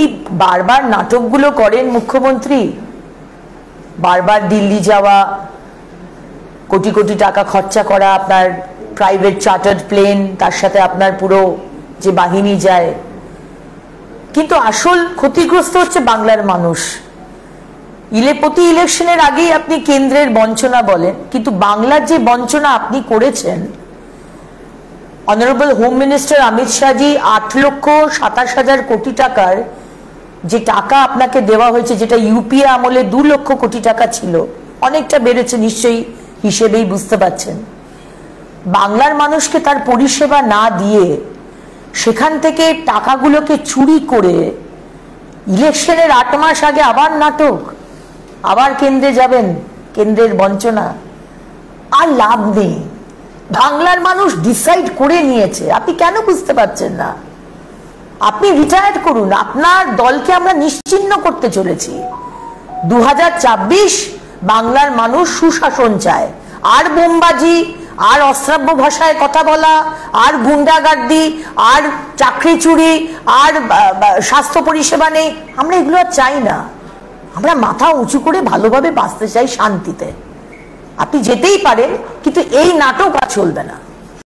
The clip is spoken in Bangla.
এই বারবার নাটকগুলো করেন মুখ্যমন্ত্রী, বারবার দিল্লি যাওয়া, কোটি কোটি টাকা খরচা করা, আপনার প্রাইভেট চার্টার্ড প্লেন, তার সাথে আপনার পুরো যে বাহিনী যায়, কিন্তু আসল ক্ষতিগ্রস্ত হচ্ছে বাংলার মানুষ। প্রতি ইলেকশনের আগেই আপনি কেন্দ্রের বঞ্চনা বলেন, কিন্তু বাংলার যে বঞ্চনা আপনি করেছেন, honourable home minister Amit Shahji 8,27,000 কোটি টাকার যে টাকা আপনাকে দেওয়া হয়েছে, যেটা ইউপিএ আমলে 2 লক্ষ কোটি টাকা ছিল, অনেকটা বেড়েছে নিশ্চয়ই, হিসেবেই বুঝতে পারছেন। বাংলার মানুষকে তার পরিষেবা না দিয়ে সেখান থেকে টাকাগুলোকে চুরি করে ইলেকশনের 8 মাস আগে আবার নাটক, আবার কেন্দ্রে যাবেন, কেন্দ্রের বঞ্চনা, আর লাভ নেই। বাংলার মানুষ ডিসাইড করে নিয়েছে, আপনি কেন বুঝতে পারছেন না? আপনি রিটায়ার করুন, আপনার দলকে আমরা নিশ্চিহ্ন করতে চলেছি। 2024 বাংলার মানুষ সুশাসন চায়, আর বোমবাজি, আর অশ্রাব্য ভাষায় কথা বলা, আর গুন্ডাগার্দি, আর চাকরি চুরি, আর স্বাস্থ্য পরিষেবা নেই, আমরা এগুলো আর চাই না। আমরা মাথা উঁচু করে ভালোভাবে বাঁচতে চাই শান্তিতে। আপনি যেতেই পারেন, কিন্তু এই নাটক আর চলবে না।